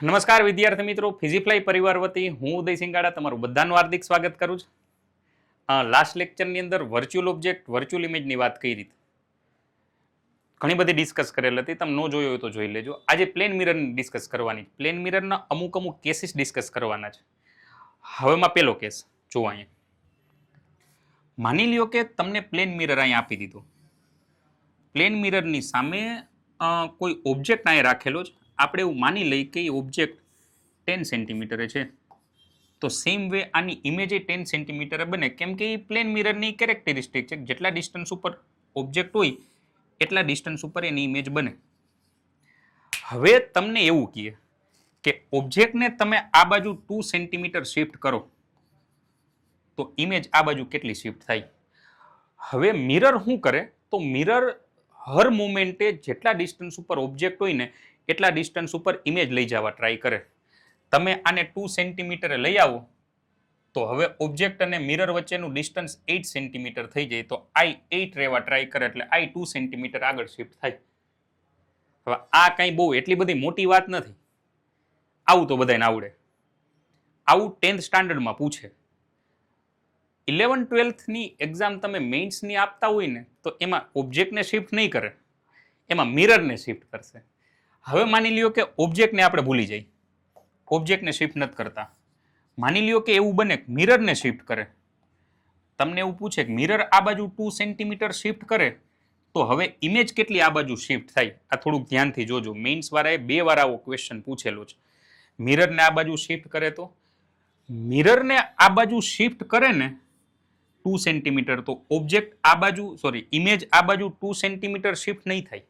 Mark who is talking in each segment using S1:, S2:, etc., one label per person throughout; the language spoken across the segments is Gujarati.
S1: નમસ્કાર વિદ્યાર્થી મિત્રો, ફિઝીફ્લાય પરિવાર વતી હું ઉદય સિંગાડા તમારું બધાનું હાર્દિક સ્વાગત કરું છું. લાસ્ટ લેક્ચરની અંદર વર્ચ્યુઅલ ઓબ્જેક્ટ, વર્ચ્યુઅલ ઇમેજની વાત કરી હતી. ઘણી બધી ડિસ્કસ કરેલ હતી, તમે ન જોયો હોય તો જોઈ લેજો. આજે પ્લેન મિરરની ડિસ્કસ કરવાની. પ્લેન મિરરના અમુક કેસીસ ડિસ્કસ કરવાના છે. હવેમાં પેલો કેસ જોવો અહીંયા. માની લ્યો કે તમને પ્લેન મિરર અહીંયા આપી દીધો. પ્લેન મિરરની સામે કોઈ ઓબ્જેક્ટ અહીંયા રાખેલો છે. આપણે એવું માની લઈએ કે એ ઓબ્જેક્ટ 10 સેન્ટીમીટરે છે, તો સેમ વે આની ઇમેજ 10 સેન્ટીમીટરે બને, કેમ કે એ પ્લેન મિરરની કેરેક્ટરિસ્ટિક છે. જેટલા ડિસ્ટન્સ ઉપર ઓબ્જેક્ટ હોય એટલા ડિસ્ટન્સ ઉપર એની ઇમેજ બને. હવે તમને એવું કહે કે ઓબ્જેક્ટને તમે આ બાજુ 2 સેન્ટીમીટર શિફ્ટ કરો તો ઇમેજ આ બાજુ કેટલી શિફ્ટ થાય. હવે મિરર શું કરે, તો મિરર હર મોમેન્ટે જેટલા ડિસ્ટન્સ ઉપર ઓબ્જેક્ટ હોય ને એટલા ડિસ્ટન્સ ઉપર ઇમેજ લઈ જવા ટ્રાય કરે. તમે આને 2 સેન્ટીમીટરે લઈ આવો તો હવે ઓબ્જેક્ટ અને મિરર વચ્ચેનું ડિસ્ટન્સ 8 સેન્ટીમીટર થઈ જાય, તો આઈ 8 રહેવા ટ્રાય કરે એટલે આઈ 2 સેન્ટીમીટર આગળ શિફ્ટ થાય. હવે આ કંઈ બહુ એટલી બધી મોટી વાત નથી. આવું તો બધાને આવડે. આવું 10th સ્ટાન્ડર્ડમાં પૂછે. 11-12ની એક્ઝામ તમે મેઇન્સની આપતા હોય ને તો એમાં ઓબ્જેક્ટને શિફ્ટ નહીં કરે, એમાં મિરરને શિફ્ટ કરશે. હવે માની લ્યો કે ઓબ્જેક્ટને આપણે ભૂલી જઈએ, ઓબ્જેક્ટને શિફ્ટ નથી કરતા. માની લ્યો કે એવું બને કે મિરરને શિફ્ટ કરે. તમને એવું પૂછે કે મિરર આ બાજુ 2 સેન્ટીમીટર શિફ્ટ કરે તો હવે ઇમેજ કેટલી આ બાજુ શિફ્ટ થાય. આ થોડુંક ધ્યાનથી જોજો, મેઇન્સ વાળાએ 2 વાર આવો ક્વેશ્ચન પૂછેલો છે. મિરરને આ બાજુ શિફ્ટ કરે તો મિરરને આ બાજુ શિફ્ટ કરે ને 2 સેન્ટીમીટર, તો ઓબ્જેક્ટ આ બાજુ ઇમેજ આ બાજુ 2 સેન્ટીમીટર શિફ્ટ નહીં થાય,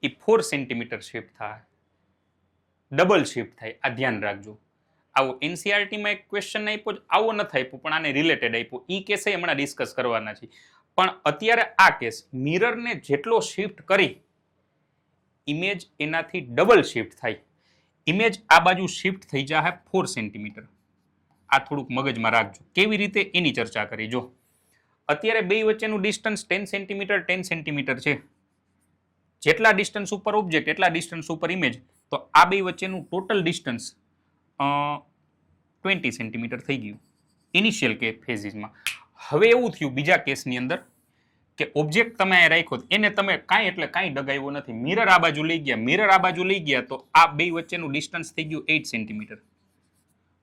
S1: એ 4 સેન્ટીમીટર શિફ્ટ થાય, ડબલ શિફ્ટ થાય. આ ધ્યાન રાખજો. આવો એનસીઆરટીમાં એક ક્વેશ્ચન આપ્યો, આવો નથી આપ્યો પણ આને રિલેટેડ આપ્યો. એ કેસે હમણાં ડિસ્કસ કરવાના છે. પણ અત્યારે આ કેસ મિરરને જેટલો શિફ્ટ કરી ઇમેજ એનાથી ડબલ શિફ્ટ થાય. ઇમેજ આ બાજુ શિફ્ટ થઈ જાય 4 સેન્ટીમીટર. આ થોડુંક મગજમાં રાખજો. કેવી રીતે એની ચર્ચા કરી. જો અત્યારે બે વચ્ચેનું ડિસ્ટન્સ 10 સેન્ટીમીટર 10 સેન્ટીમીટર છે. જેટલા ડિસ્ટન્સ ઉપર ઓબ્જેક્ટ એટલા ડિસ્ટન્સ ઉપર ઇમેજ, તો આ બે વચ્ચેનું ટોટલ ડિસ્ટન્સ 20 સેન્ટીમીટર થઈ ગયું ઇનિશિયલ કે ફેઝિસમાં. હવે એવું થયું બીજા કેસની અંદર કે ઓબ્જેક્ટ તમે અહીંયા રાખ્યો, એને તમે કાંઈ એટલે કાંઈ ડગાવ્યો નથી, મિરર આ બાજુ લઈ ગયા, મિરર આ બાજુ લઈ ગયા, તો આ બે વચ્ચેનું ડિસ્ટન્સ થઈ ગયું 8 સેન્ટીમીટર.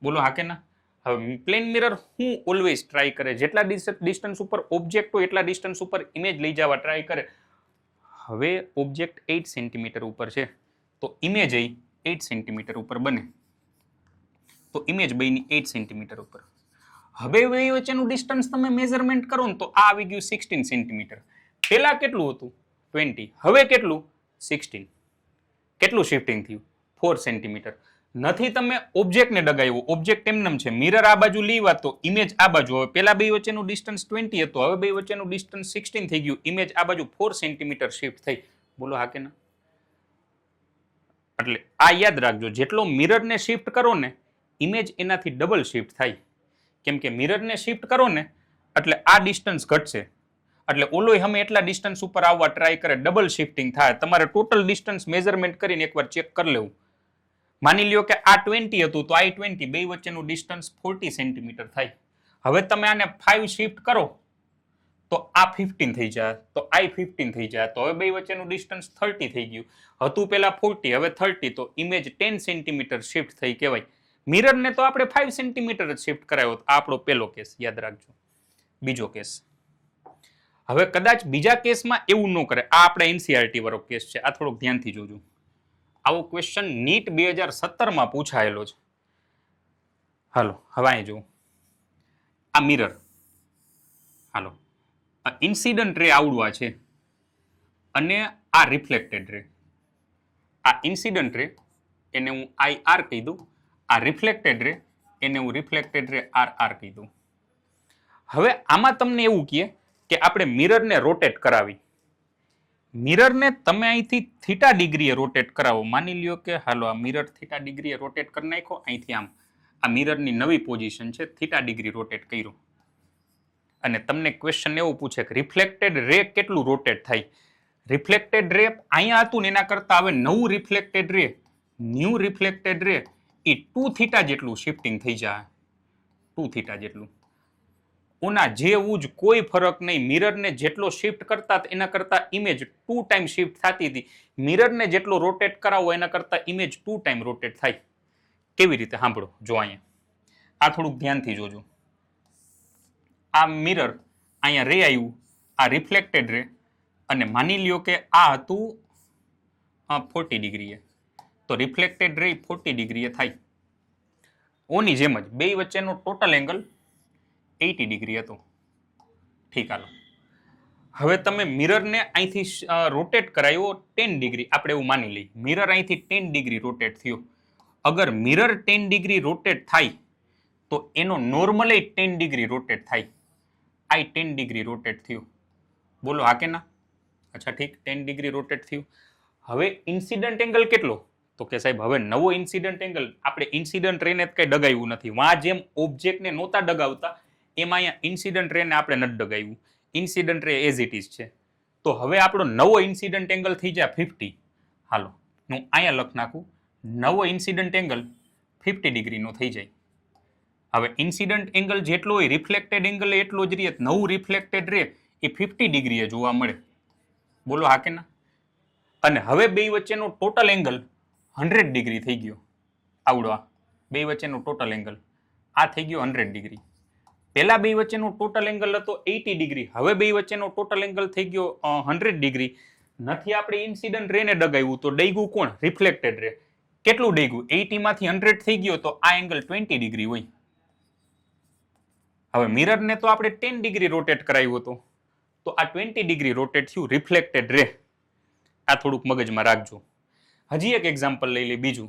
S1: બોલો હા કે ના. હવે પ્લેન મિરર હું ઓલવેઝ ટ્રાય કરે, જેટલા ડિસ્ટન્સ ઉપર ઓબ્જેક્ટ હોય એટલા ડિસ્ટન્સ ઉપર ઇમેજ લઈ જવા ટ્રાય કરે. હવે ઓબ્જેક્ટ 8 સેન્ટીમીટર ઉપર છે તો ઇમેજ 8 સેન્ટીમીટર ઉપર બને, તો ઇમેજ બની 8 સેન્ટીમીટર ઉપર. હવે વચ્ચેનું ડિસ્ટન્સ તમે મેઝરમેન્ટ કરો ને તો આ આવી ગયું 16 સેન્ટીમીટર. પહેલા કેટલું હતું 20, હવે કેટલું 16. કેટલું શિફ્ટિંગ થયું 4 સેન્ટીમીટર. નથી તમે ઓબ્જેક્ટને ડગાવ્યો, ઓબ્જેક્ટ એમનેમ છે, મિરર આ બાજુ લીવા તો ઇમેજ આ બાજુ. હવે પેલા બે વચ્ચેનું ડિસ્ટન્સ 20 હતું, હવે બે વચ્ચેનું ડિસ્ટન્સ 16 થઈ ગયું, ઇમેજ આ બાજુ 4 સેન્ટીમીટર શિફ્ટ થઈ. બોલો હા કે ના. એટલે આ યાદ રાખજો, જેટલો મિરરને શિફ્ટ કરો ને ઇમેજ એનાથી ડબલ શિફ્ટ થાય. કેમ કે મિરરને શિફ્ટ કરો ને એટલે આ ડિસ્ટન્સ ઘટશે, એટલે ઓલોય અમે એટલા ડિસ્ટન્સ ઉપર આવવા ટ્રાય કરે, ડબલ શિફ્ટિંગ થાય. તમારે ટોટલ ડિસ્ટન્સ મેઝરમેન્ટ કરીને એકવાર ચેક કરી લેવું. માની લ્યો કે આ 20 હતું તો આ 20, બે વચ્ચેનું ડિસ્ટન્સ 40 સેન્ટીમીટર થાય. હવે તમે આને 5 શિફ્ટ કરો તો આ 15 થઈ જાય, તો આ 15 થઈ જાય, તો હવે બે વચ્ચેનું ડિસ્ટન્સ 30 થઈ ગયું. હતું પેલા 40 હવે 30, તો ઇમેજ 10 સેન્ટીમીટર શિફ્ટ થઈ કહેવાય. મિરરને તો આપણે 5 સેન્ટીમીટર જ શિફ્ટ કરાયો. આ આપણો પહેલો કેસ યાદ રાખજો. બીજો કેસ, હવે કદાચ બીજા કેસમાં એવું ન કરે. આ આપણે એનસીઆરટી વાળો કેસ છે, આ થોડોક ધ્યાનથી જોજો. આવો ક્વેશ્ચન નીટ 2017માં પૂછાયેલો છે. હાલો હવે અહીં જો આ મિરર, હાલો આ ઇન્સિડન્ટ રે આવડવા છે અને આ રિફ્લેક્ટેડ રે. આ ઇન્સિડન્ટ રે એને હું IR કહી દઉં, આ રિફ્લેક્ટેડ રે એને હું રિફ્લેક્ટેડ રે RR કહી દઉં. હવે આમાં તમને એવું કહે કે આપણે મિરરને રોટેટ કરાવી. મિરરને તમે અહીંથી θ ડિગ્રીએ રોટેટ કરાવો. માની લ્યો કે હાલો આ મિરર θ ડિગ્રીએ રોટેટ કરી નાખો અહીંથી આમ. આ મિરરની નવી પોઝિશન છે, θ ડિગ્રી રોટેટ કર્યો. અને તમને ક્વેશ્ચન એવું પૂછે કે રિફ્લેક્ટેડ રે કેટલું રોટેટ થાય. રિફ્લેક્ટેડ રે અહીંયા હતું ને એના કરતા હવે નવું reflected ray new reflected ray એ 2 થીટા જેટલું શિફ્ટિંગ થઈ જાય, 2 થીટા જેટલું. ઓના જેવું જ કોઈ ફરક નહીં. મિરરને જેટલો શિફ્ટ કરતા એના કરતા ઇમેજ 2 ટાઈમ શિફ્ટ થતી હતી. મિરરને જેટલો રોટેટ કરાવો એના કરતા ઇમેજ 2 ટાઈમ રોટેટ થાય. કેવી રીતે સાંભળો, જો અહીંયા આ થોડુંક ધ્યાનથી જોજો. આ મિરર અહીંયા રે આવ્યું, આ રિફ્લેક્ટેડ રે, અને માની લ્યો કે આ હતું 40 ડિગ્રીએ, તો રિફ્લેક્ટેડ રે 40 ડિગ્રીએ થાય. ઓની જેમ જ બે વચ્ચેનો ટોટલ એંગલ 80 ડિગ્રી હતો. ઠીક, હાલો. હવે તમે મિરરને અહીંથી રોટેટ કરાયો 10 ડિગ્રી, આપણે એવું માની લઈએ મિરર અહીંથી 10 ડિગ્રી રોટેટ થયો. અગર મિરર 10 ડિગ્રી રોટેટ થાય તો એનો નોર્મલી 10 ડિગ્રી રોટેટ થાય. આ 10 ડિગ્રી રોટેટ થયું. બોલો હા કે ના? અચ્છા ઠીક, 10 ડિગ્રી રોટેટ થયું. હવે ઇન્સિડન્ટ એંગલ કેટલો? તો કે સાહેબ હવે નવો ઇન્સિડન્ટ એંગલ, આપણે ઇન્સિડન્ટ રેને કઈ ડગાવ્યું નથી. વાં જેમ ઓબ્જેક્ટને નહોતા ડગાવતા એમાં અહીંયા ઇન્સિડન્ટ રેને આપણે નથી ડગાવ્યું. Incident ray as it is છે. તો હવે આપણો નવો ઇન્સિડન્ટ એંગલ થઈ જાય 50. હાલો, હું અહીંયા લખ નાખું, નવો ઇન્સિડન્ટ એંગલ 50 ડિગ્રીનો થઈ જાય. હવે ઇન્સિડન્ટ એંગલ જેટલો હોય રિફ્લેક્ટેડ એંગલ એટલો જ રહે. નવું રિફ્લેક્ટેડ રે એ 50 ડિગ્રીએ જોવા મળે. બોલો હા કે ના? અને હવે બે વચ્ચેનો ટોટલ એંગલ 100 ડિગ્રી થઈ ગયો. આવડો આ બે વચ્ચેનો ટોટલ એંગલ આ થઈ ગયો 100 ડિગ્રી. પહેલા બે વચ્ચેનો ટોટલ એંગલ હતો 80 ડિગ્રી, હવે બે વચ્ચેનો ટોટલ એંગલ થઈ ગયો 100 ડિગ્રી. નથી આપણે ઇન્સિડન્ટ રેને ડગાવ્યું તો ડગ્યું કોણ? Reflected ray. કેટલું ડગ્યું? 80 માંથી 100 થઈ ગયો તો આ એંગલ 20 ડિગ્રી હોય. હવે મિરરને તો આપણે 10 ડિગ્રી રોટેટ કરાવ્યું હતું, તો આ 20 ડિગ્રી રોટેટ થયું રિફ્લેક્ટેડ રે. આ થોડુંક મગજમાં રાખજો. હજી એક એક્ઝામ્પલ લઈ લે બીજું.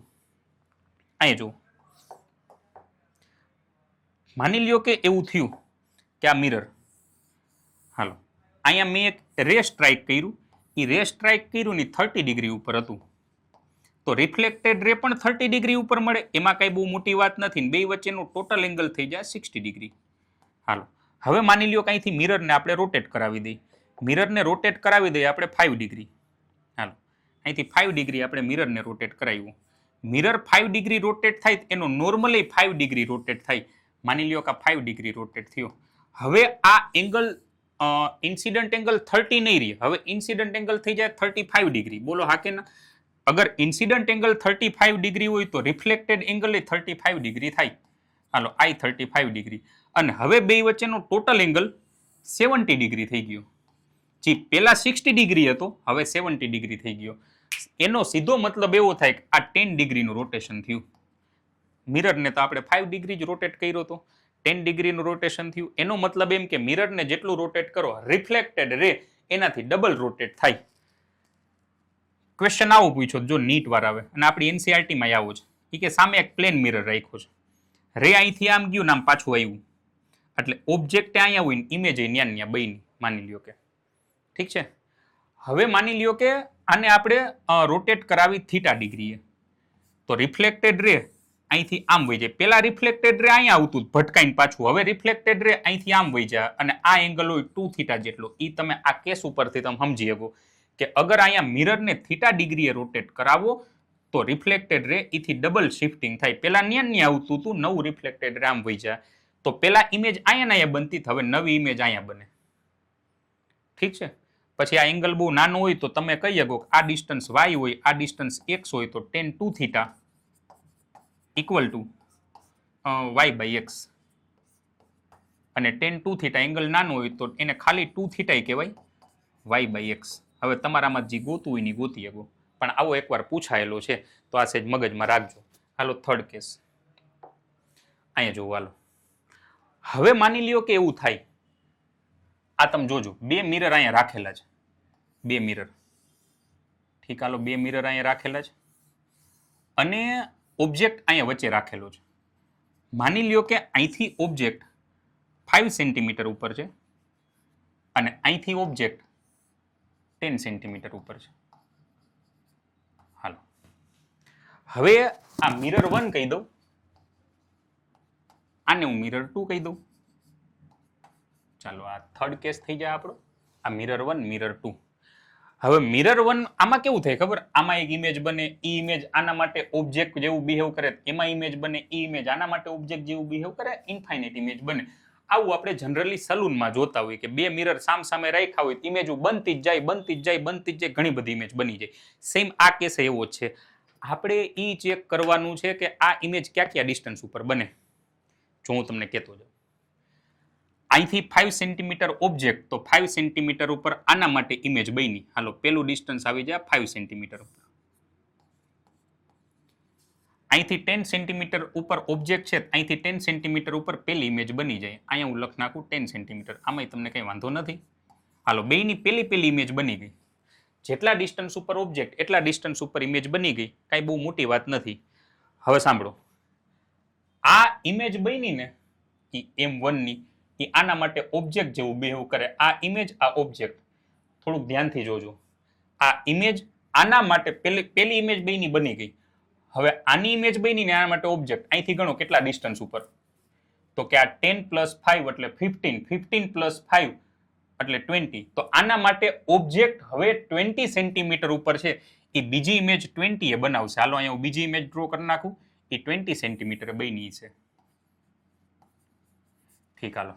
S1: અહીંયા જો, માની લ્યો કે એવું થયું કે આ મિરર, હાલો અહીંયા મેં એક રે સ્ટ્રાઇક કર્યું, એ રે સ્ટ્રાઇક કર્યું ને 30 ડિગ્રી ઉપર હતું, તો રિફ્લેક્ટેડ રે પણ 30 ડિગ્રી ઉપર મળે, એમાં કઈ બહુ મોટી વાત નથી. બે વચ્ચેનો ટોટલ એંગલ થઈ જાય 60 ડિગ્રી. હાલો, હવે માની લ્યો કે અહીંથી મિરરને આપણે રોટેટ કરાવી દઈએ. મિરરને રોટેટ કરાવી દઈએ આપણે 5 ડિગ્રી. હાલો, અહીંથી 5 ડિગ્રી આપણે મિરરને રોટેટ કરાવ્યું. મિરર 5 ડિગ્રી રોટેટ થાય એનો નોર્મલી 5 ડિગ્રી રોટેટ થાય. માની લ્યો કે 5 ડિગ્રી રોટેટ થયો. હવે આ એંગલ ઇન્સિડન્ટ એંગલ 30 નહીં રહી, હવે ઇન્સિડન્ટ એંગલ થઈ જાય 35 ડિગ્રી. બોલો હા કે ના? અગર ઇન્સિડન્ટ એંગલ 35 ડિગ્રી હોય તો રિફ્લેક્ટેડ એંગલ એ 35 ડિગ્રી થાય. હાલો, આ 35 ડિગ્રી. અને હવે બે વચ્ચેનો ટોટલ એંગલ 70 ડિગ્રી થઈ ગયો. જે પેલા 60 ડિગ્રી હતો હવે 70 ડિગ્રી થઈ ગયો. એનો સીધો મતલબ એવો થાય કે આ 10 ડિગ્રીનું રોટેશન થયું. મિરરને તો આપણે 5 ડિગ્રી જ રોટેટ કર્યો હતો, 10 ડિગ્રીનું રોટેશન થયું. એનો મતલબ એમ કે મિરરને જેટલું રોટેટ કરો રિફ્લેક્ટેડ રે એનાથી ડબલ રોટેટ થાય. ક્વેશ્ચન આવો પૂછો જો નીટ વાર આવે, અને આપણી એનસીઆરટીમાં આવો છે. એ કે સામે એક પ્લેન મિરર રાખ્યો છે, રે અહીંથી આમ ગયું ને આમ પાછું આવ્યું, એટલે ઓબ્જેક્ટ અહીંયા હોય ને ઇમેજ ન્યા ન્યા બની, માની લ્યો કે. ઠીક છે. હવે માની લ્યો કે આને આપણે રોટેટ કરાવી થીટા ડિગ્રીએ, તો રિફ્લેક્ટેડ રે અહીંથી આમ વહી જાય. પેલા રિફ્લેક્ટેડ રે અહીંયા આવતું ભટકાઈને પાછું, હવે રિફ્લેક્ટેડ રે અહીંથી આમ વહી જાય, અને આ એંગલ હોય 2 થીટા જેટલો. એ તમે આ કેસ ઉપરથી તમે સમજી શકો કે અગર અહીંયા મિરરને થીટા ડિગ્રીએ રોટેટ કરાવો તો રિફ્લેક્ટેડ રે એથી ડબલ શિફ્ટિંગ થાય. પેલા ન્યા આવતું હતું, નવું રિફ્લેક્ટેડ રે આમ વહી જાય, તો પેલા ઇમેજ અહીંયા બનતી, હવે નવી ઇમેજ અહીંયા બને. ઠીક છે. પછી આ એંગલ બહુ નાનો હોય તો તમે કહી શકો આ ડિસ્ટન્સ y હોય, આ ડિસ્ટન્સ x હોય, તો tan 2 theta equal to y/x. અને tan 2 થીટા એંગલ નાનો હોય તો એને ખાલી 2 થીટા કહેવાય y/x. હવે તમારામાં જે ગોતું હોય ને ગોતી શકો, પણ આવો એકવાર પૂછાયેલો છે તો આ સેજ મગજમાં રાખજો. હાલો થર્ડ કેસ અહીંયા જોવો. હાલો, હવે માની લ્યો કે એવું થાય, આ તમે જોજો બે મિરર અહીંયા રાખેલા છે, બે મિરર. ઠીક, હાલો બે મિરર અહીંયા રાખેલા છે અને ઓબ્જેક્ટ અહીંયા વચ્ચે રાખેલો છે. માની લ્યો કે અહીંથી ઓબ્જેક્ટ 5 સેન્ટીમીટર ઉપર છે અને અહીંથી ઓબ્જેક્ટ 10 સેન્ટીમીટર ઉપર છે. હાલો, હવે આ મિરર 1 કહી દઉં, આને હું મિરર 2 કહી દઉં. ચાલો આ થર્ડ કેસ થઈ જાય આપણો, આ મિરર 1 મિરર 2. હવે મિરર વન આમાં કેવું થાય ખબર, આમાં એક ઇમેજ બને, ઈ ઇમેજ આના માટે ઓબ્જેક્ટ જેવું બિહેવ કરે, એમાં ઇમેજ બને, ઈ ઇમેજ આના માટે ઓબ્જેક્ટ જેવું બિહેવ કરે, ઇન્ફાઇનાઇટ ઇમેજ બને. આવું આપણે જનરલી સલૂનમાં જોતા હોઈએ કે બે મિરર સામે રાખ્યા હોય, ઇમેજ બનતી જ જાય, બનતી જ જાય, બનતી જ જાય, ઘણી બધી ઇમેજ બની જાય. સેમ આ કેસ એવો જ છે. આપણે ઈ ચેક કરવાનું છે કે આ ઇમેજ ક્યાં ક્યાં ડિસ્ટન્સ ઉપર બને. જો હું તમને કહેતો જાઉં, અહીંથી 5 સેન્ટીમીટર ઓબ્જેક્ટ, તો 5 સેન્ટીમીટર ઉપર આના માટે ઇમેજ બની. હાલો, પેલું ડિસ્ટન્સ આવી જાય 5 સેન્ટીમીટર ઉપર. અહીંથી 10 સેન્ટીમીટર ઉપર ઓબ્જેક્ટ છે, અહીંથી 10 સેન્ટીમીટર ઉપર પેલી ઇમેજ બની જાય. અહીંયા હું લખ નાખું 10 સેન્ટીમીટર, આમાં તમને કંઈ વાંધો નથી. હાલો, બેની પેલી ઇમેજ બની ગઈ. જેટલા ડિસ્ટન્સ ઉપર ઓબ્જેક્ટ એટલા ડિસ્ટન્સ ઉપર ઇમેજ બની ગઈ, કાંઈ બહુ મોટી વાત નથી. હવે સાંભળો, આ ઇમેજ બની ને M1 ની, એ આના માટે ઓબ્જેક્ટ જેવું બિહેવ કરે. આ ઇમેજ, આ ઓબ્જેક્ટ, થોડુંક ધ્યાનથી જોજો. આ ઇમેજ આના માટે પેલી ઇમેજ બેની બની ગઈ. હવે આની ઇમેજ બની ને આના માટે ઓબ્જેક્ટ, અહીંથી ગણો કેટલા ડિસ્ટન્સ ઉપર, તો કે આ 10 + 5 એટલે 15, 15 + 5 એટલે 20. તો આના માટે ઓબ્જેક્ટ હવે 20 સેન્ટીમીટર ઉપર છે. એ બીજી ઇમેજ 20 એ બનાવશે. હાલો, અહીંયા હું બીજી ઇમેજ ડ્રો કરી નાખું. એ 20 સેન્ટીમીટર બની છે. ઠીક, હાલો.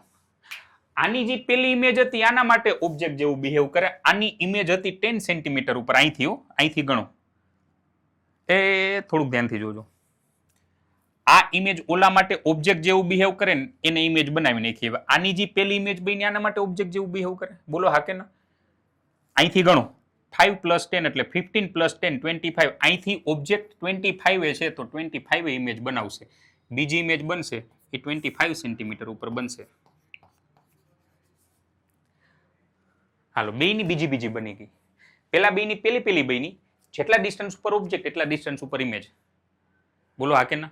S1: આની જે પેલી ઇમેજ હતી આના માટે ઓબ્જેક્ટ જેવું બિહેવ કરે. આની ઇમેજ હતી 10 સેન્ટીમીટર ઉપર, અહીંથી ગણો. થોડુંક ધ્યાનથી જોજો. આ ઇમેજ ઓલા માટે ઓબ્જેક્ટ જેવું બિહેવ કરે ને એને ઇમેજ બનાવી નાખી. હવે આની જે પેલી ઇમેજ બની આના માટે ઓબ્જેક્ટ જેવું બિહેવ કરે. બોલો હા કે ના? અહીંથી ગણો 5 + 10 એટલે 15 + 10 25. અહીંથી ઓબ્જેક્ટ 25 છે, તો 25 ઇમેજ બનાવશે. બીજી ઇમેજ બનશે એ 25 સેન્ટીમીટર ઉપર બનશે. હાલો, બેની બીજી બની ગઈ. પેલા બેની પેલી બની. જેટલા ડિસ્ટન્સ ઉપર ઓબ્જેક્ટ એટલા ડિસ્ટન્સ ઉપર ઇમેજ. બોલો હા કે ના?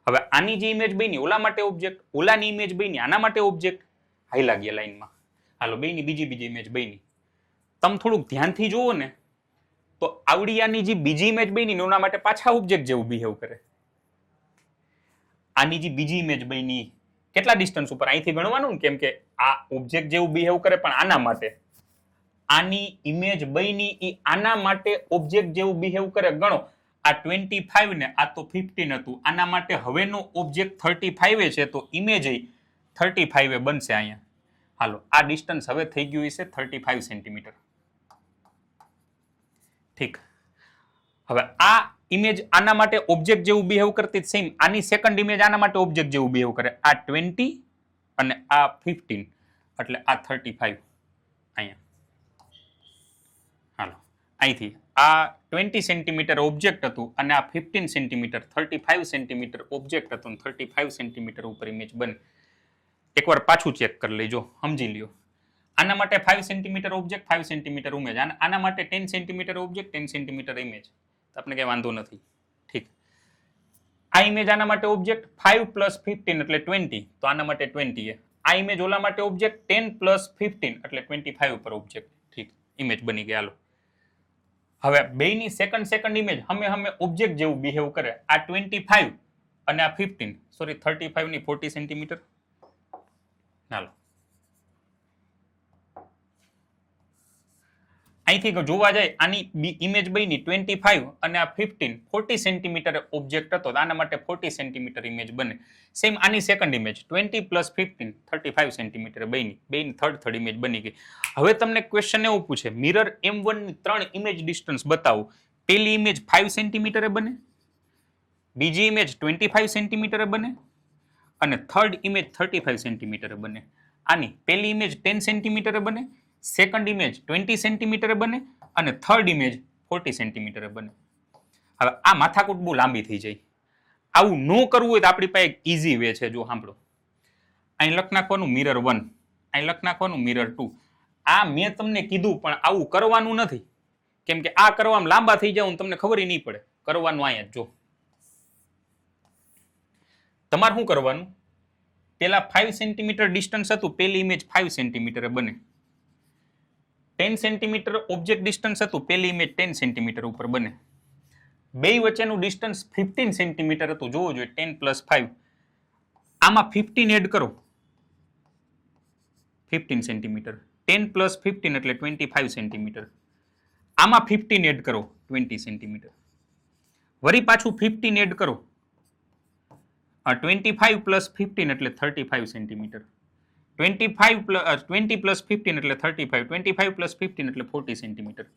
S1: હવે આની જે ઇમેજ બની ઓલા માટે ઓબ્જેક્ટ, ઓલાની ઇમેજ બની આના માટે ઓબ્જેક્ટ. હાઈલા ગયા લાઈનમાં. હાલો, બેની બીજી ઇમેજ બની. તમે થોડુંક ધ્યાનથી જુઓ ને તો આવડિયાની જે બીજી ઇમેજ બની ને ઓના માટે પાછા ઓબ્જેક્ટ જેવું બિહેવ કરે. આની જે બીજી ઇમેજ બની કેટલા ડિસ્ટન્સ ઉપર, અહીંથી ગણવાનું ને, કેમ કે આ ઓબ્જેક્ટ જેવું બિહેવ કરે પણ આના માટે. આની ઇમેજ બની એ આના માટે ઓબ્જેક્ટ જેવું બિહેવ કરે. ગણો, આ 25 ને આ તો 15 હતું. આના માટે હવેનો ઓબ્જેક્ટ 35 છે, તો ઇમેજ 35 બનશે અહીંયા. હાલો, આ ડિસ્ટન્સ હવે થઈ ગયું છે 35 સેન્ટીમીટર. ઠીક. હવે આ ઇમેજ આના માટે ઓબ્જેક્ટ જેવું બિહેવ કરતી સેમ આની સેકન્ડ ઇમેજ આના માટે ઓબ્જેક્ટ જેવું બિહેવ કરે. આ 20 અને આ 15 એટલે આ 35 અહીંયા. હાલો, અહીંથી આ 20 સેન્ટીમીટર ઓબ્જેક્ટ હતું અને આ 15 સેન્ટીમીટર 35 સેન્ટીમીટર ઓબ્જેક્ટ હતું. 35 સેન્ટીમીટર ઉપર ઇમેજ બને. એકવાર પાછું ચેક કરી લેજો, સમજી લ્યો. આના માટે 5 સેન્ટીમીટર ઓબ્જેક્ટ, 5 સેન્ટીમીટર ઇમેજ. આના માટે 10 સેન્ટીમીટર ઓબ્જેક્ટ, 10 સેન્ટીમીટર ઇમેજ. આપણે કઈ વાંધો નથી. ઠીક. આ ઇમેજ આના માટે ઓબ્જેક્ટ 5 + 15 એટલે 20, તો આના માટે 20. આ ઇમેજ ઓલા માટે ઓબ્જેક્ટ 10 + 15 એટલે 25 ઉપર ઓબ્જેક્ટ. ઠીક, ઇમેજ બની ગઈ. હાલો, હવે બેની સેકન્ડ ઇમેજ હમે ઓબ્જેક્ટ જેવું બિહેવ કરે. આ 25 અને આ 15, સોરી 35 ની 40 સેન્ટીમીટર. હાલો, અહીંથી જોવા જાય આની ઇમેજ બની 25 અને આ 15 40 સેન્ટીમીટર ઓબ્જેક્ટ હતો. આના માટે 40 સેન્ટીમીટર ઇમેજ બને. સેમ આની સેકન્ડ ઇમેજ 20 + 15 35 સેન્ટીમીટર બની. બેની થર્ડ ઇમેજ બની ગઈ. હવે તમને ક્વેશ્ચન એવું પૂછે, મિરર M1 ની 3 ઇમેજ ડિસ્ટન્સ બતાવો. પેલી ઇમેજ 5 સેન્ટીમીટરે બને, બીજી ઇમેજ 25 સેન્ટીમીટરે બને અને થર્ડ ઇમેજ 35 સેન્ટીમીટરે બને. આની પેલી ઇમેજ 10 સેન્ટીમીટરે બને, સેકન્ડ ઇમેજ 20 સેન્ટીમીટરે બને અને થર્ડ ઇમેજ 40 સેન્ટીમીટરે બને. હવે આ માથાકૂટ બહુ લાંબી થઈ જાય. આવું ન કરવું હોય તો આપણી પાસે એક ઈઝી વે છે. જો સાંભળો, અહીં લખ નાખવાનું મિરર 1, અહીં લખ નાખવાનું મિરર 2. આ મેં તમને કીધું પણ આવું કરવાનું નથી, કેમ કે આ કરવામાં લાંબા થઈ જાવ તમને ખબર નહીં પડે. કરવાનું અહીંયા જો તમારે શું કરવાનું, પેલા 5 સેન્ટીમીટર ડિસ્ટન્સ હતું, પેલી ઇમેજ 5 સેન્ટીમીટરે બને. 10 સેન્ટીમીટર ઓબ્જેક્ટ ડિસ્ટન્સ હતું, પેલી ઇમેજ 10 સેન્ટીમીટર ઉપર બને. બે વચ્ચેનું ડિસ્ટન્સ 15 સેન્ટીમીટર હતું. જોવો જોઈએ 10 + 5. આમાં 15 એડ કરો, 15 સેન્ટીમીટર. 10 + 15 એટલે 25 સેન્ટીમીટર. આમાં 15 એડ કરો 20 સેન્ટીમીટર, વળી પાછું 15 એડ કરો 25 પ્લસ 15 એટલે 35 સેન્ટીમીટર, 20 પ્લસ 15 એટલે 35, 25 પ્લસ 15 એટલે 40 સેન્ટીમીટર.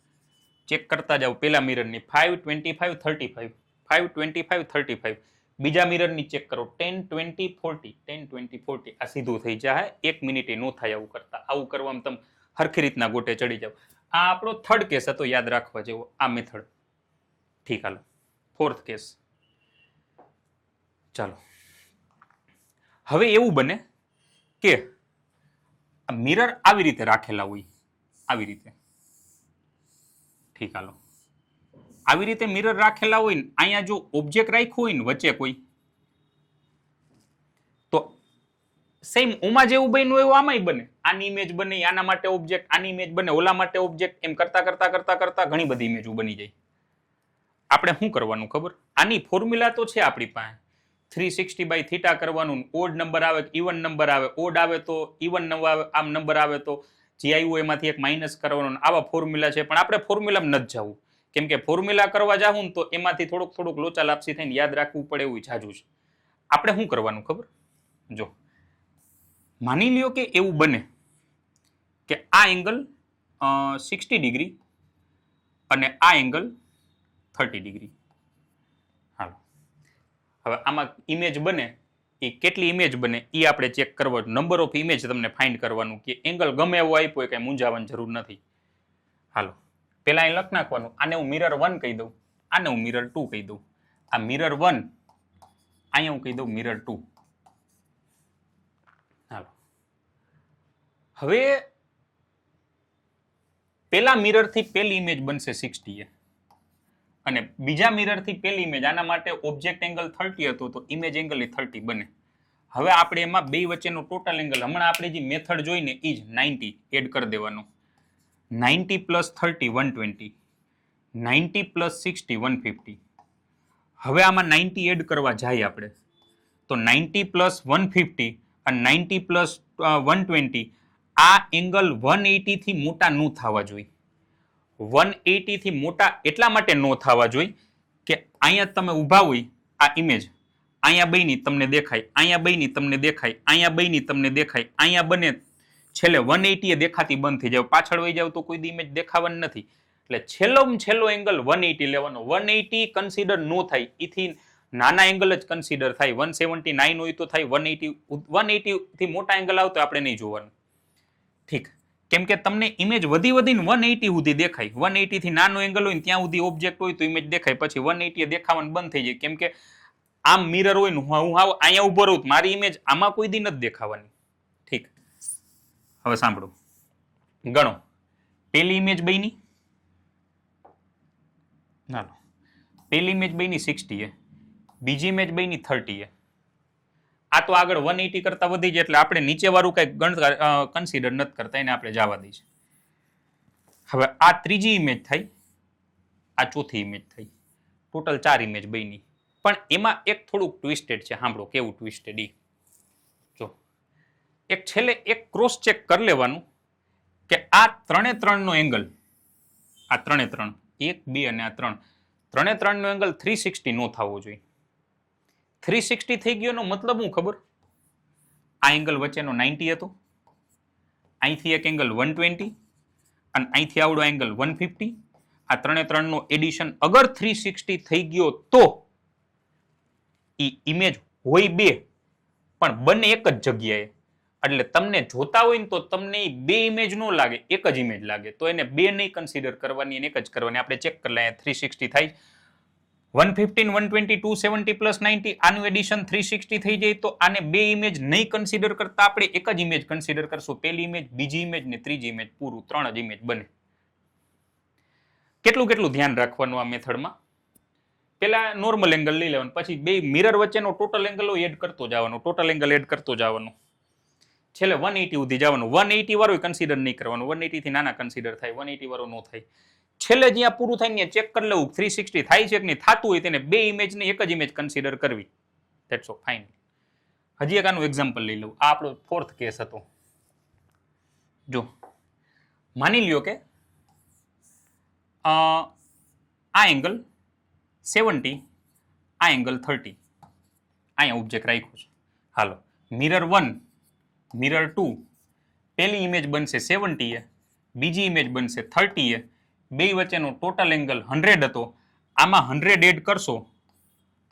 S1: ચેક કરતા જાઓ પેલા મિરરની 5, 25, 35, 5, 25, 35. બીજા મિરરની ચેક કરો 10, 20, 40, 10, 20, 40. આ સીધું થઈ જાય, 1 મિનિટે નો થાય આવું કરતા. આવું કરવામાં તમે હરખી રીતના ગોટે ચડી જાવ. આ આપણો થર્ડ કેસ હતો, યાદ રાખવા જેવો આ મેથડ. ઠીક, હાલો ફોર્થ કેસ. ચાલો હવે એવું બને કે મિરર આવી રીતે રાખેલા હોય, આવી રીતે. ઠીક, હાલો આવી રીતે મિરર રાખેલા હોય ને અહીંયા જો ઓબ્જેક્ટ રાખ્યું હોય ને વચ્ચે કોઈ, તો સેમ ઓમાં જેવું બન્યું એવું આમાંય બને. આની ઇમેજ બને, આના માટે ઓબ્જેક્ટ, આની ઇમેજ બને, ઓલા માટે ઓબ્જેક્ટ, એમ કરતા કરતા કરતા કરતા ઘણી બધી ઇમેજો બની જાય. આપણે શું કરવાનું ખબર? આની ફોર્મ્યુલા તો છે આપણી પાસે, 360 બાય થીટા કરવાનું. ઓડ નંબર આવે ઇવન નંબર આવે, ઓડ આવે તો ઇવન નંબર આવે, આમ નંબર આવે તો જે આવ્યું એમાંથી એક માઇનસ કરવાનું. આવા ફોર્મ્યુલા છે, પણ આપણે ફોર્મ્યુલામાં નથી જવું, કેમ કે ફોર્મ્યુલા કરવા જાવું ને તો એમાંથી થોડુંક લોચા લાપસી થઈને યાદ રાખવું પડે એવું જાજુ છે. આપણે શું કરવાનું ખબર? જો માની લ્યો કે એવું બને કે આ એંગલ 60 ડિગ્રી અને આ એંગલ 30 ડિગ્રી. હાલો હવે આમાં ઇમેજ બને, એ કેટલી ઇમેજ બને એ આપણે ચેક કરવાનું. નંબર ઓફ ઇમેજ તમને ફાઇન્ડ કરવાનું, કે એંગલ ગમે એવો આપ્યો હોય, કઈ મૂંઝાવાની જરૂર નથી. હાલો પેલા અહીં લખ નાખવાનું. આને હું મિરર 1 કહી દઉં, આને હું મિરર 2 કહી દઉં. આ મિરર 1, અહીંયા હું કહી દઉં મિરર 2. હાલો હવે પેલા મિરર થી પેલી ઇમેજ બનશે 60 અને બીજા મિરર થી પેલી ઇમેજ, આના માટે ઓબ્જેક્ટ એંગલ 30 હતો તો ઇમેજ એંગલ 30 બને. હવે આપણે એમાં બે વચ્ચેનો ટોટલ એંગલ, હમણાં આપણે જે મેથડ જોઈને એ જ 90 એડ કરી દેવાનું. 90 પ્લસ 30 120, 90 પ્લસ 60 150. હવે આમાં 90 એડ કરવા જાય આપણે તો 90 પ્લસ 150 અને 90 પ્લસ 120, આ એંગલ 180 થી મોટા ન થવા જોઈએ. 180 થી મોટા એટલા માટે ન થવા જોઈએ કે અહીંયા તમે ઊભા હોય, આ ઇમેજ અહીંયા બની તમને દેખાય, અહીંયા બની તમને દેખાય, અહીંયા બની તમને દેખાય, અહીંયા બને, છેલ્લે 180 એ દેખાતી બંધ થઈ જાય. પાછળ વહી જાવ તો કોઈ દી ઇમેજ દેખાવાની નથી. એટલે છેલ્લો એંગલ 180 લેવાનો. 180 કન્સિડર નો થાય, એથી નાના એંગલ જ કન્સિડર થાય. 179 હોય તો થાય, 180 થી મોટા એંગલ આવતો આપણે નહીં જોવાનું. ઠીક, કેમ કે તમને ઇમેજ વધીને 180 સુધી દેખાય. 180 થી નાનો એંગલ હોય ને ત્યાં સુધી ઓબ્જેક્ટ હોય તો ઇમેજ દેખાય, પછી 180 દેખાવાનું બંધ થઈ જાય. કેમ કે આમ મિરર હોય ને હું અહીંયા ઉભો રહું, મારી ઇમેજ આમાં કોઈ દી નથી દેખાવાની. ઠીક, હવે સાંભળો, ગણો. પેલી ઇમેજ બની, હાલો પેલી ઇમેજ બની 60, બીજી ઇમેજ બની 30. આ તો આગળ 180 કરતા વધી જાય એટલે આપણે નીચે વાળું કઈ કન્સિડર નથી કરતા, એને આપણે જવા દઈશું. હવે આ ત્રીજી ઇમેજ થઈ, આ ચોથી ઇમેજ થઈ, ટોટલ 4 ઇમેજ બની. પણ એમાં એક થોડુંક ટ્વિસ્ટેડ છે. સાંભળો કેવું ટ્વિસ્ટેડ. જો એક છેલ્લે એક ક્રોસ ચેક કરી લેવાનું કે આ 3 નો એંગલ, આ 3 1 2 અને આ 3 નો એંગલ 360 નો થવો જોઈએ. 360 થઈ ગયો નો મતલબ હું ખબર? આ એંગલ વચ્ચેનો 90 હતો, અહીંથી એક એંગલ 120 અને અહીંથી આવડો એંગલ 150. આ 3 નો એડિશન અગર 360 થઈ ગયો તો ઇમેજ હોય બે પણ બંને એક જ જગ્યાએ. એટલે તમને જોતા હોય ને તો તમને બે ઇમેજ નો લાગે, એક જ ઇમેજ લાગે. તો એને બે નહીં કન્સિડર કરવાની, એને એક જ કરવાની. આપણે ચેક કરી લઈએ. 360 થાય, 115 120 270 પ્લસ 90, આનું એડિશન 360 થઈ જાય તો આને બે ઇમેજ નહીં કન્સિડર કરતા આપણે એક જ ઇમેજ કન્સિડર કરશું. પેલી ઇમેજ, બીજી ઇમેજ ને ત્રીજી ઇમેજ, પૂરું 3 જ ઇમેજ બને. કેટલું ધ્યાન રાખવાનું આ મેથડમાં? પેલા નોર્મલ એંગલ લઈ લેવાનું, પછી બે મિરર વચ્ચેનો ટોટલ એંગલ એડ કરતો જવાનો, ટોટલ એંગલ એડ કરતો જવાનો, છેલ્લે 180 સુધી જવાનું. 180 વાળું કન્સિડર નહીં કરવાનું, 180 થી નાના કન્સિડર થાય, 180 વાળું નો થાય. છેલ્લે જ્યાં પૂરું થાય ત્યાં ચેક કરી લેવું 360 થાય છે કે નહીં. થતું હોય તેને બે ઇમેજ ને એક જ ઇમેજ કન્સિડર કરવી. That's all, fine. હજી એક આનું એક્ઝામ્પલ લઈ લઉં. આ આપણો ફોર્થ કેસ હતો. જો માની લ્યો કે આ એંગલ 70, આ એંગલ 30, અહીંયા ઓબ્જેક્ટ રાખ્યો છે. હાલો, મિરર 1, મિરર 2, પહેલી ઇમેજ બનશે 70 એ, બીજી ઇમેજ બનશે 30 એ, બે વચ્ચેનો ટોટલ એંગલ 100 હતો. આમાં 100 એડ કરશો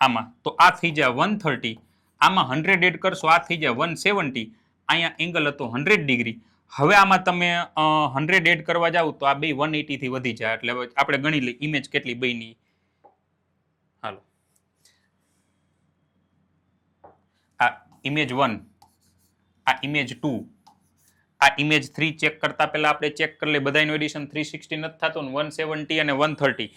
S1: આમાં તો આ થઈ જાય 130, આમાં 100 એડ કરશો આ થઈ જાય 170. અહીંયા એંગલ હતો 100 ડિગ્રી. હવે આમાં તમે 100 એડ કરવા જાવ તો આ બે 180 થી વધી જાય. એટલે આપણે ગણી લઈએ ઇમેજ કેટલી બની. હાલો, આ ઇમેજ 1, આ ઇમેજ 2, આ ઇમેજ 3 ચેક કરતા પહેલા આપણે ચેક કરી લઈએ બધાનું એડિશન 360 નથી થતું ને 170 અને 130.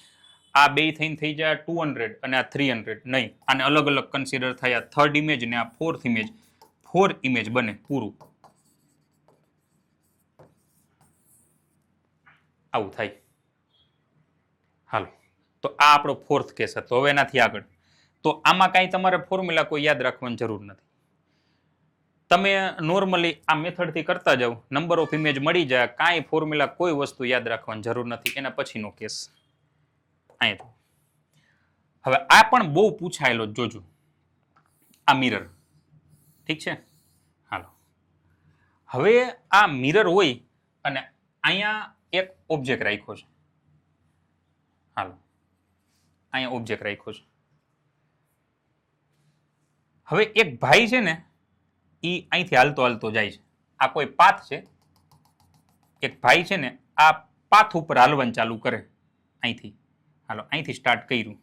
S1: આ બે થઈને થઈ જાય 200 અને આ 300 નહીં. આને અલગ અલગ કન્સિડર થયા. થર્ડ ઇમેજ ને આ ફોર્થ ઇમેજ, 4 ઇમેજ બને પૂરું. આવું થાય. હાલો, તો આ આપણો ફોર્થ કેસ હતો. હવે એનાથી આગળ તો આમાં કાંઈ તમારે ફોર્મ્યુલા કોઈ યાદ રાખવાની જરૂર નથી. તમે નોર્મલી આ મેથડથી કરતા જાઓ, નંબર ઓફ ઇમેજ મળી જાય. કાંઈ ફોર્મ્યુલા કોઈ વસ્તુ યાદ રાખવાની જરૂર નથી. એના પછીનો કેસ અહીંયા. હવે આ પણ બહુ પૂછાયેલો જોજો, આ મિરર. ઠીક છે? હાલો, હવે આ મિરર હોય અને અહીંયા એક ઓબ્જેક્ટ રાખ્યો છે. હાલો, અહીંયા ઓબ્જેક્ટ રાખ્યો છે. હવે એક ભાઈ છે ને એ અહીંથી હાલતો હાલતો જાય છે. આ કોઈ પાથ છે. એક ભાઈ છે ને આ પાથ ઉપર હાલવાનું ચાલુ કરે અહીંથી. હાલો, અહીંથી સ્ટાર્ટ કર્યું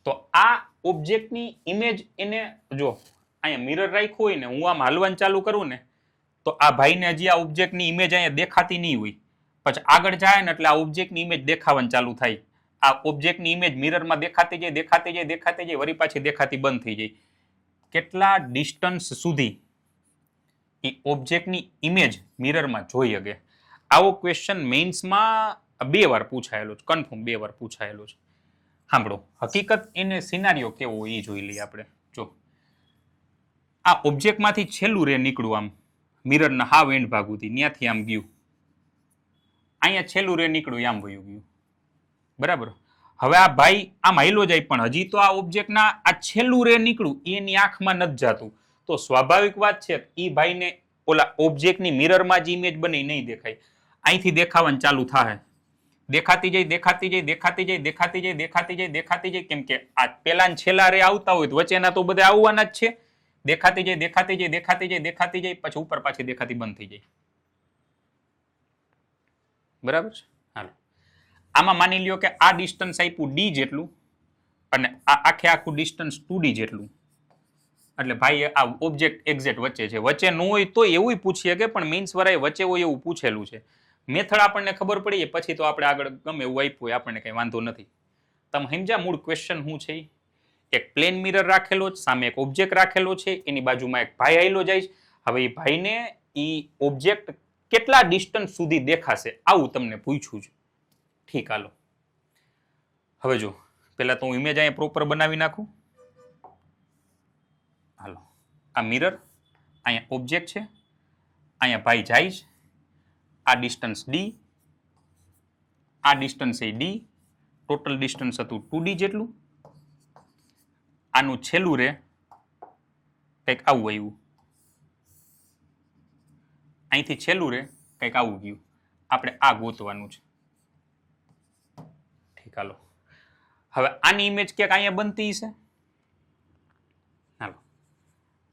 S1: તો આ ઓબ્જેક્ટની ઇમેજ એને જો અહીંયા મિરર રાખ્યું હોય ને, હું આમ હાલવાનું ચાલુ કરું ને તો આ ભાઈને હજી આ ઓબ્જેક્ટની ઇમેજ અહીંયા દેખાતી નહીં હોય. પછી આગળ જાય ને એટલે આ ઓબ્જેક્ટની ઇમેજ દેખાવાનું ચાલુ થાય. આ ઓબ્જેક્ટની ઇમેજ મિરરમાં દેખાતી જાય, દેખાતી જાય, દેખાતી જાય, વળી પાછી દેખાતી બંધ થઈ જાય. કેટલા ડિસ્ટન્સ સુધી એ ઓબ્જેક્ટની ઇમેજ મિરરમાં જોઈ શકે? આવો ક્વેશ્ચન મેઇન્સમાં 2 વાર પૂછાયેલો છે, કન્ફર્મ 2 વાર પૂછાયેલો છે. સાંભળો, હકીકત એને સિનારીઓ કેવો હોય એ જોઈ લઈએ આપણે. જો આ ઓબ્જેક્ટમાંથી છેલ્લું રે નીકળ્યું આમ મિરરના હાવ એન્ડ ભાગ સુધી, ત્યાંથી આમ ગયું, અહીંયા છેલ્લું રે નીકળ્યું આમ વયું ગયું. બરાબર? હવે આ ભાઈ આમ હાઈલો જાય પણ હજી તો આ ઓબ્જેક્ટના આ છેલ્લું રે નીકળ્યું એની આંખમાં નથી જાતું. તો સ્વાભાવિક વાત છે એ ભાઈને ઓલા ઓબ્જેક્ટની મિરરમાં જે ઇમેજ બને નહીં દેખાય. અહીંથી દેખાવાનું ચાલુ થાય, દેખાતી જાય, દેખાતી જાય, દેખાતી જાય, દેખાતી જાય, દેખાતી જાય, દેખાતી જાય. કેમ કે આ પેલા છેલ્લા રે આવતા હોય તો વચ્ચેના તો બધા આવવાના જ છે. દેખાતી જાય, દેખાતી જાય, દેખાતી જાય, દેખાતી જાય, પછી ઉપર પાછી દેખાતી બંધ થઈ જાય. બરાબર છે? હાલો, આમાં માની લ્યો કે આ ડિસ્ટન્સ આપ્યું d જેટલું અને આ આખે આખું ડિસ્ટન્સ 2d જેટલું. એટલે ભાઈ આ ઓબ્જેક્ટ એક્ઝેક્ટ વચ્ચે છે. વચ્ચે ન હોય તો એવું પૂછીએ કે પણ મીન્સ વાળાએ વચ્ચે હોય એવું પૂછેલું છે. મેથડ આપણને ખબર પડી પછી તો આપણે આગળ ગમે એવું આપ્યું હોય આપણને કઈ વાંધો નથી. તમે સમજ્યા મૂળ ક્વેશ્ચન શું છે? એક પ્લેન મિરર રાખેલો છે, સામે એક ઓબ્જેક્ટ રાખેલો છે, એની બાજુમાં એક ભાઈ આવેલો જાય છે. હવે એ ભાઈને એ ઓબ્જેક્ટ કેટલા ડિસ્ટન્સ સુધી દેખાશે આવું તમને પૂછ્યું છે. ઠીક, હાલો હવે જો પહેલા તો હું ઇમેજ અહીંયા પ્રોપર બનાવી નાખું. હાલો, આ મિરર, અહીંયા ઓબ્જેક્ટ છે, અહીંયા ભાઈ જાય છે, આ ડિસ્ટન્સ d, આ ડિસ્ટન્સ એ d, ટોટલ ડિસ્ટન્સ હતું 2d જેટલું. આનું છેલ્લું રે કંઈક આવું આવ્યું, અહીંથી છેલ્લું રે કંઈક આવું ગયું. આપણે આ ગોતવાનું છે. ઠીક, હાલો હવે આની ઇમેજ ક્યાંક અહીંયા બનતી છે. હાલો,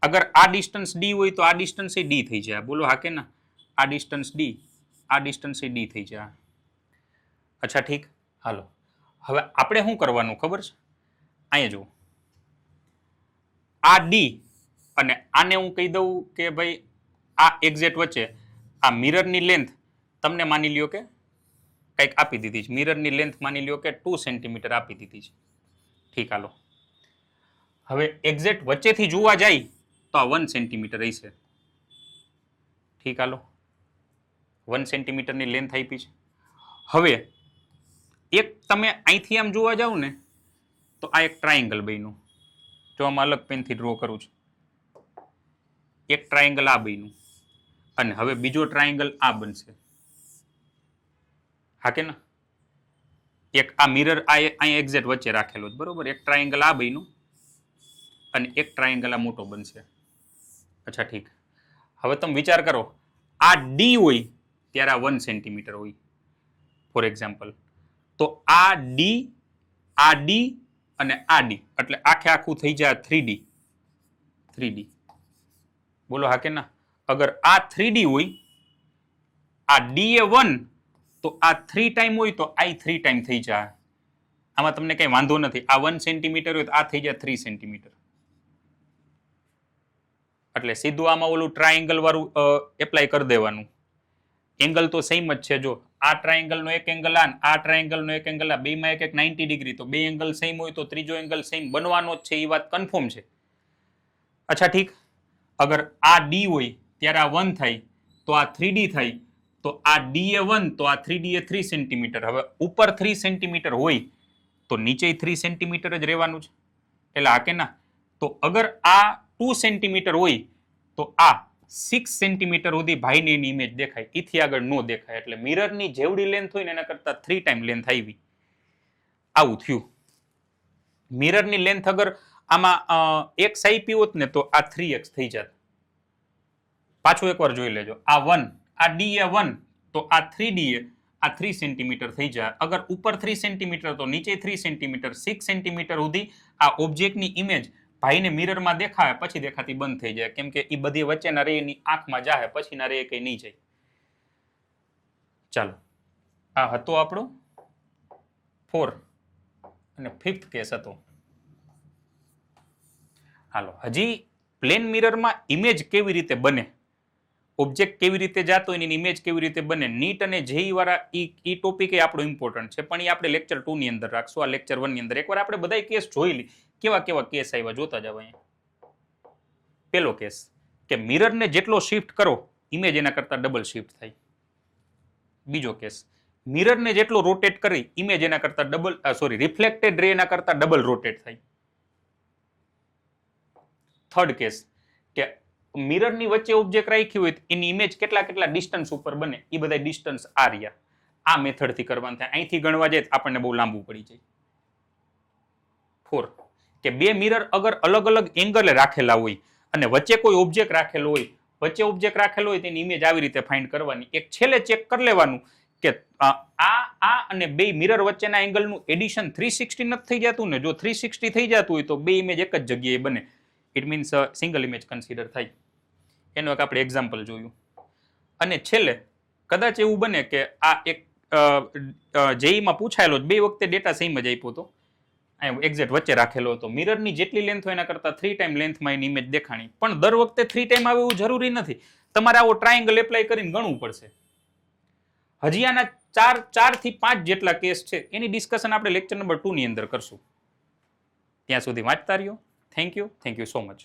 S1: અગર આ ડિસ્ટન્સ d હોય તો આ ડિસ્ટન્સ એ d થઈ જાય. બોલો હા કે ના? આ ડિસ્ટન્સ d, આ ડિસ્ટન્સ એ d થઈ જાય. અચ્છા ઠીક, હાલો હવે આપણે શું કરવાનું ખબર છે? અહીંયા જુઓ, આ d અને આને હું કહી દઉં કે ભાઈ આ એક્ઝેક્ટ વચ્ચે આ મિરરની લેન્થ તમને માની લ્યો કે કંઈક આપી દીધી છે. મિરરની લેન્થ માની લ્યો કે 2 સેન્ટીમીટર આપી દીધી છે. ઠીક, હાલો હવે એક્ઝેક્ટ વચ્ચેથી જોવા જાય તો આ 1 સેન્ટીમીટર હશે. ઠીક, હાલો 1 સેન્ટીમીટરની લેન્થ આપી છે. હવે એક તમે અહીંથી આમ જોવા જાવ ને તો આ એક ટ્રાયેંગલ બન્યું. જો આમાં અલગ પેનથી ડ્રો કરું છું, એક ટ્રાયેંગલ આ બન્યું અને હવે બીજો ટ્રાયેંગલ આ બનશે. હા કે ના? એક આ મિરર આ અહીંયા એક્ઝેક્ટ વચ્ચે રાખેલો છે બરોબર, એક ટ્રાયેંગલ આ બન્યું અને એક ટ્રાયેંગલ આ મોટો બનશે. અચ્છા ઠીક. હવે તમે વિચાર કરો, આ ડી હોય ત્યારે આ 1 સેન્ટીમીટર હોય ફોર એક્ઝામ્પલ, તો આ ડી અને આ ડી એટલે આખે આખું થઈ જાય 3D. બોલો હા કે ના? અગર આ 3D હોય, આ ડી એ 1 તો આ 3 ટાઈમ હોય તો આ 3 ટાઈમ થઈ જાય. આમાં તમને કઈ વાંધો નથી. આ 1 સેન્ટીમીટર હોય તો આ થઈ જાય 3 સેન્ટીમીટર. એટલે સીધું આમાં ઓલું ટ્રાયેંગલ વાળું એપ્લાય કરી દેવાનું. એંગલ તો સેમ જ છે. જો આ ટ્રાયેંગલ નો એક એંગલ આ ટ્રાયેંગલ નો એક એંગલ આ, બેમાં એક 90 ડિગ્રી, તો બે એંગલ સેમ હોય તો ત્રીજો એંગલ સેમ બનવાનો જ છે. એ વાત કન્ફર્મ છે. અચ્છા ઠીક. અગર આ ડી હોય ત્યારે આ 1 થાય તો આ 3D થાય, તો આ ડી એ 1 તો આ 3D એ 3 સેન્ટીમીટર. હવે ઉપર 3 સેન્ટીમીટર હોય તો નીચે 3 સેન્ટીમીટર જ રહેવાનું છે. એટલે આ કે ના? તો અગર આ 2 સેન્ટીમીટર હોય તો આ 6 સેન્ટીમીટર સુધી ભાઈની એની ઇમેજ દેખાય, એથી આગળ નો દેખાય. એટલે મિરરની જેવડી લેન્થ હોય ને એના કરતા 3 ટાઈમ લેન્થ આવી. આવું થયું. મિરરની લેન્થ અગર આમાં x આપી હોત ને તો આ 3x થઈ જાત. પાછું એકવાર જોઈ લેજો. આ 1, આ d એ 1 તો આ 3d એ આ 3 સેન્ટીમીટર થઈ જાય. અગર ઉપર 3 સેન્ટીમીટર તો નીચે 3 સેન્ટીમીટર. 6 સેન્ટીમીટર સુધી આ ઓબ્જેક્ટની ઇમેજ ભાઈને મિરરમાં દેખાય, પછી દેખાતી બંધ થઈ જાય, કેમ કે એ બધી વચ્ચેના રે એની આંખમાં જાય, પછીના રે કઈ નહીં જાય. ચાલો, આ હતો આપણો 4 અને 5th કેસ હતો. હાલો, હજી પ્લેન મિરરમાં ઇમેજ કેવી રીતે બને, ઓબ્જેક્ટ કેવી રીતે જાતો એની ઇમેજ કેવી રીતે બને, નીટ અને જેઈ વાળા ઈ ટોપિક એ આપણો ઇમ્પોર્ટન્ટ છે, પણ એ આપણે લેક્ચર 2 ની અંદર રાખશું. આ લેક્ચર 1 ની અંદર એકવાર આપણે બધા કેસ જોઈ લી, કેવા કેવા કેસ આવ્યા જોતા જાવ. અહીંયા પેલો કેસ કે મિરરને જેટલો શિફ્ટ કરો ઇમેજ એના કરતા ડબલ શિફ્ટ થાય. બીજો કેસ, મિરરને જેટલો રોટેટ કરી ઇમેજ એના કરતા ડબલ રિફ્લેક્ટેડ રે એના કરતા ડબલ રોટેટ થાય. થર્ડ કેસ કે મિરરની વચ્ચે ઓબ્જેક્ટ રાખી હોય એની ઇમેજ કેટલા ડિસ્ટન્સ ઉપર બને, એ બધા ડિસ્ટન્સ આ રહ્યા. આ મેથડથી કરવાનું થાય. અહીંથી ગણવા જાય આપણને બહુ લાંબુ પડી જાય. 4 કે બે મિરર અગર અલગ અલગ એંગલે રાખેલા હોય અને વચ્ચે કોઈ ઓબ્જેક્ટ રાખેલો હોય, તેની ઇમેજ આવી રીતે ફાઇન્ડ કરવાની. એક છેલ્લે ચેક કરી લેવાનું કે આ અને બે મિરર વચ્ચેના એંગલનું એડિશન 360 નથી થઈ જતું ને. જો 360 થઈ જતું હોય તો બે ઇમેજ એક જ જગ્યાએ બને. It means single image consider થાય. એનું એક આપણે એક્ઝામ્પલ જોયું. અને છેલ્લે કદાચ એવું બને કે આ એક જેઈમાં પૂછાયેલો બે વખતે ડેટા સેમ જ આપ્યો હતો, એક્ઝેક્ટ વચ્ચે રાખેલો હતો. મિરરની જેટલી લેન્થ હોય એના કરતા 3 ટાઈમ લેન્થમાં એની ઇમેજ દેખાણી. પણ દર વખતે 3 ટાઈમ આવે એવું જરૂરી નથી. તમારે આવો ટ્રાયેંગલ એપ્લાય કરીને ગણવું પડશે. હજી આના 4 થી 5 જેટલા કેસ છે, એની ડિસ્કશન આપણે લેક્ચર નંબર 2 ની અંદર કરશું. ત્યાં સુધી વાંચતા રહ્યો. Thank you so much.